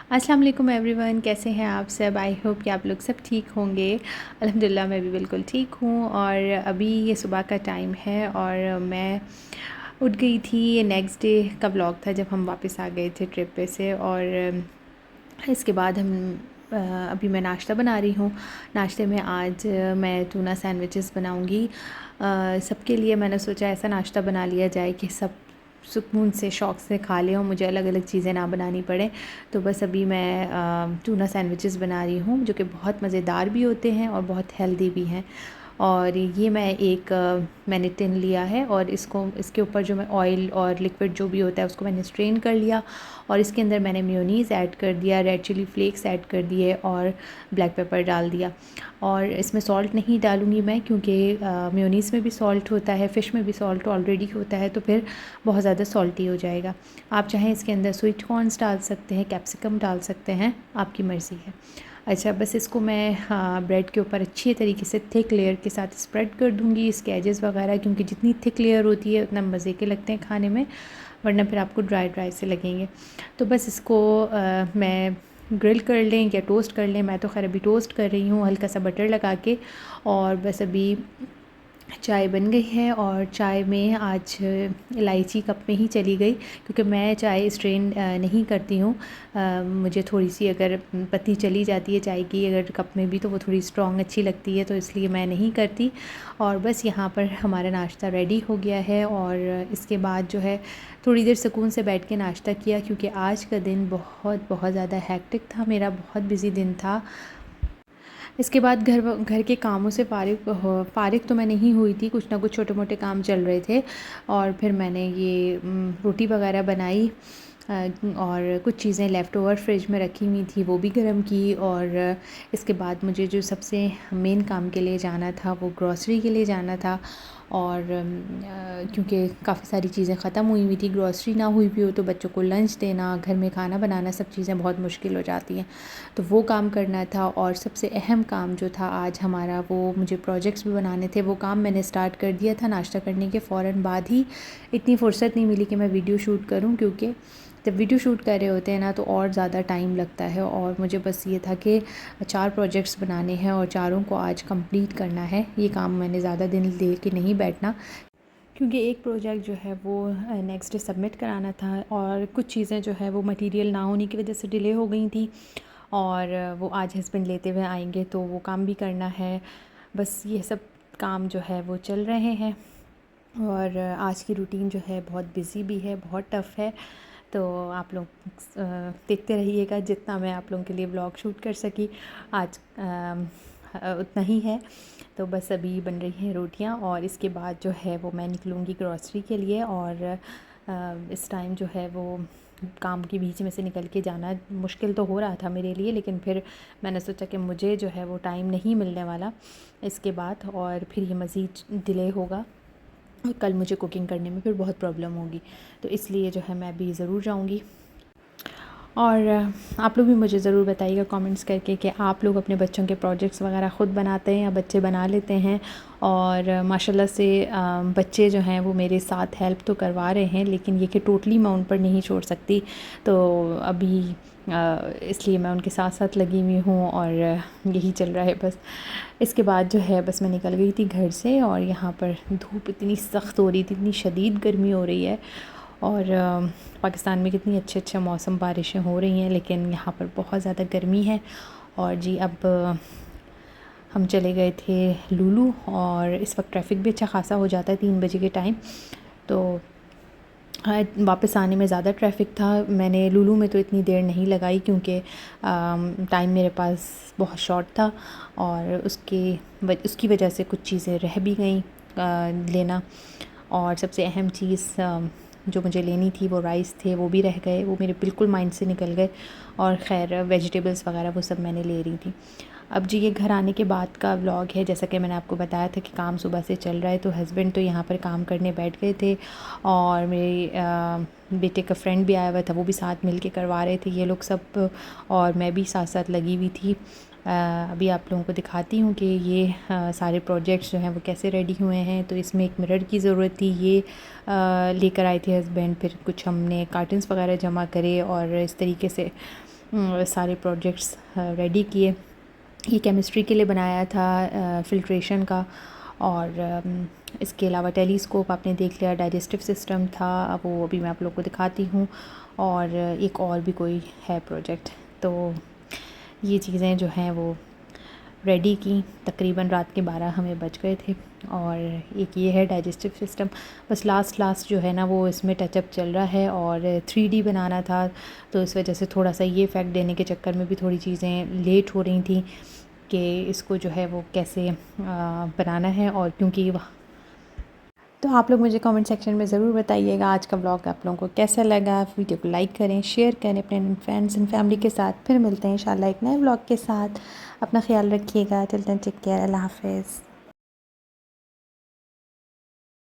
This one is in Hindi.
अस्सलाम वालेकुम एवरीवन, कैसे हैं आप सब। आई होप कि आप लोग सब ठीक होंगे। अल्हम्दुलिल्लाह मैं भी बिल्कुल ठीक हूँ। और अभी ये सुबह का टाइम है और मैं उठ गई थी। ये नेक्स्ट डे का व्लॉग था जब हम वापस आ गए थे ट्रिप पे से। और इसके बाद अभी मैं नाश्ता बना रही हूँ। नाश्ते में आज मैं टूना सैंडविचेस बनाऊँगी सबके लिए। मैंने सोचा ऐसा नाश्ता बना लिया जाए कि सब सुकून से शौक़ से खा लें और मुझे अलग अलग चीज़ें ना बनानी पड़े। तो बस अभी मैं टूना सैंडविचेस बना रही हूँ जो कि बहुत मज़ेदार भी होते हैं और बहुत हेल्दी भी हैं। और ये मैंने टिन लिया है और इसके ऊपर जो मैं ऑयल और लिक्विड जो भी होता है उसको मैंने स्ट्रेन कर लिया। और इसके अंदर मैंने मेयोनीज़ ऐड कर दिया, रेड चिली फ्लेक्स ऐड कर दिए और ब्लैक पेपर डाल दिया। और इसमें सॉल्ट नहीं डालूँगी मैं क्योंकि मेयोनीज़ में भी सॉल्ट होता है, फ़िश में भी सॉल्ट ऑलरेडी होता है, तो फिर बहुत ज़्यादा सॉल्टी हो जाएगा। आप चाहें इसके अंदर स्वीट कॉर्न्स डाल सकते हैं, कैप्सिकम डाल सकते हैं, आपकी मर्ज़ी है। अच्छा, बस इसको मैं ब्रेड के ऊपर अच्छी तरीके से थिक लेयर के साथ स्प्रेड कर दूँगी, इसके एजेस वगैरह, क्योंकि जितनी थिक लेयर होती है उतना मज़े के लगते हैं खाने में, वरना फिर आपको ड्राई ड्राई से लगेंगे। तो बस इसको मैं ग्रिल कर लें या टोस्ट कर लें। मैं तो खैर अभी टोस्ट कर रही हूँ हल्का सा बटर लगा के। और बस अभी चाय बन गई है और चाय में आज इलायची कप में ही चली गई, क्योंकि मैं चाय स्ट्रेन नहीं करती हूँ। मुझे थोड़ी सी अगर पत्ती चली जाती है चाय की अगर कप में भी, तो वो थोड़ी स्ट्रॉन्ग अच्छी लगती है, तो इसलिए मैं नहीं करती। और बस यहाँ पर हमारा नाश्ता रेडी हो गया है और इसके बाद जो है थोड़ी देर सुकून से बैठ के नाश्ता किया, क्योंकि आज का दिन बहुत बहुत ज़्यादा हेक्टिक था, मेरा बहुत बिज़ी दिन था। इसके बाद घर के कामों से फ़ारिग तो मैं नहीं हुई थी, कुछ ना कुछ छोटे मोटे काम चल रहे थे। और फिर मैंने ये रोटी वगैरह बनाई और कुछ चीज़ें लेफ़्ट ओवर फ्रिज में रखी हुई थी वो भी गर्म की। और इसके बाद मुझे जो सबसे मेन काम के लिए जाना था वो ग्रॉसरी के लिए जाना था। और क्योंकि काफ़ी सारी चीज़ें ख़त्म हुई थी, ग्रॉसरी ना हुई भी हो तो बच्चों को लंच देना, घर में खाना बनाना, सब चीज़ें बहुत मुश्किल हो जाती हैं। तो वो काम करना था। और सबसे अहम काम जो था आज हमारा, वो मुझे प्रोजेक्ट्स भी बनाने थे। वो काम मैंने स्टार्ट कर दिया था नाश्ता करने के फ़ौरन बाद ही। इतनी फ़ुर्सत नहीं मिली कि मैं वीडियो शूट करूं, क्योंकि जब वीडियो शूट कर रहे होते हैं ना तो और ज़्यादा टाइम लगता है। और मुझे बस ये था कि 4 प्रोजेक्ट्स बनाने हैं और चारों को आज कंप्लीट करना है। ये काम मैंने ज़्यादा दिन दे के नहीं बैठना, क्योंकि एक प्रोजेक्ट जो है वो नेक्स्ट डे सबमिट कराना था और कुछ चीज़ें जो है वो मटेरियल ना होने की वजह से डिले हो गई थी। और वो आज हस्बैंड लेते हुए आएंगे तो वो काम भी करना है। बस ये सब काम जो है वो चल रहे हैं। और आज की रूटीन जो है बहुत बिज़ी भी है, बहुत टफ़ है। तो आप लोग देखते रहिएगा, जितना मैं आप लोगों के लिए व्लॉग शूट कर सकी आज उतना ही है। तो बस अभी बन रही हैं रोटियां और इसके बाद जो है वो मैं निकलूँगी ग्रॉसरी के लिए। और इस टाइम जो है वो काम के बीच में से निकल के जाना मुश्किल तो हो रहा था मेरे लिए, लेकिन फिर मैंने सोचा कि मुझे जो है वो टाइम नहीं मिलने वाला इसके बाद, और फिर ये मज़ीद डिले होगा और कल मुझे कुकिंग करने में फिर बहुत प्रॉब्लम होगी। तो इसलिए जो है मैं अभी ज़रूर जाऊँगी। और आप लोग भी मुझे ज़रूर बताइएगा कमेंट्स करके कि आप लोग अपने बच्चों के प्रोजेक्ट्स वगैरह ख़ुद बनाते हैं या बच्चे बना लेते हैं। और माशाल्लाह से बच्चे जो हैं वो मेरे साथ हेल्प तो करवा रहे हैं, लेकिन ये कि टोटली मैं उन पर नहीं छोड़ सकती। तो अभी इसलिए मैं उनके साथ साथ लगी हुई हूँ और यही चल रहा है बस। इसके बाद जो है बस मैं निकल गई थी घर से और यहाँ पर धूप इतनी सख्त हो रही थी, इतनी शदीद गर्मी हो रही है। और पाकिस्तान में कितनी अच्छे मौसम, बारिशें हो रही हैं, लेकिन यहाँ पर बहुत ज़्यादा गर्मी है। और जी अब हम चले गए थे लुलु और इस वक्त ट्रैफिक भी अच्छा खासा हो जाता है 3 बजे के टाइम। तो वापस आने में ज़्यादा ट्रैफिक था। मैंने लुलु में तो इतनी देर नहीं लगाई क्योंकि टाइम मेरे पास बहुत शॉर्ट था और उसकी वजह से कुछ चीज़ें रह भी गई लेना। और सबसे अहम चीज़ जो मुझे लेनी थी वो राइस थे, वो भी रह गए, वो मेरे बिल्कुल माइंड से निकल गए। और ख़ैर वेजिटेबल्स वगैरह वो सब मैंने ले रही थी। अब जी ये घर आने के बाद का व्लॉग है। जैसा कि मैंने आपको बताया था कि काम सुबह से चल रहा है, तो हस्बैंड तो यहाँ पर काम करने बैठ गए थे और मेरे बेटे का फ्रेंड भी आया हुआ था, वो भी साथ मिल के करवा रहे थे ये लोग सब। और मैं भी साथ साथ लगी हुई थी। अभी आप लोगों को दिखाती हूँ कि ये सारे प्रोजेक्ट्स जो हैं वो कैसे रेडी हुए हैं। तो इसमें एक मिरर की ज़रूरत थी, ये लेकर आए थे हस्बैंड। फिर कुछ हमने कार्टन्स वगैरह जमा करे और इस तरीके से सारे प्रोजेक्ट्स रेडी किए। ये केमिस्ट्री के लिए बनाया था, फ़िल्ट्रेशन का, और इसके अलावा टेलीस्कोप आपने देख लिया, डाइजेस्टिव सिस्टम था, वो अभी मैं आप लोगों को दिखाती हूँ, और एक और भी कोई है प्रोजेक्ट। तो ये चीज़ें जो हैं वो रेडी की, तकरीबन रात के 12 हमें बज गए थे। और एक ये है डाइजेस्टिव सिस्टम, बस लास्ट जो है ना वो इसमें टचअप चल रहा है, और 3D बनाना था, तो इस वजह से थोड़ा सा ये इफ़ेक्ट देने के चक्कर में भी थोड़ी चीज़ें लेट हो रही थी कि इसको जो है वो कैसे बनाना है। और क्योंकि तो आप लोग मुझे कमेंट सेक्शन में ज़रूर बताइएगा आज का व्लॉग आप लोगों को कैसा लगा। वीडियो को लाइक करें, शेयर करें अपने फ्रेंड्स एंड फैमिली के साथ। फिर मिलते हैं इंशाल्लाह एक नए व्लॉग के साथ। अपना ख्याल रखिएगा। Till then take care. अल्लाह हाफ़िज़।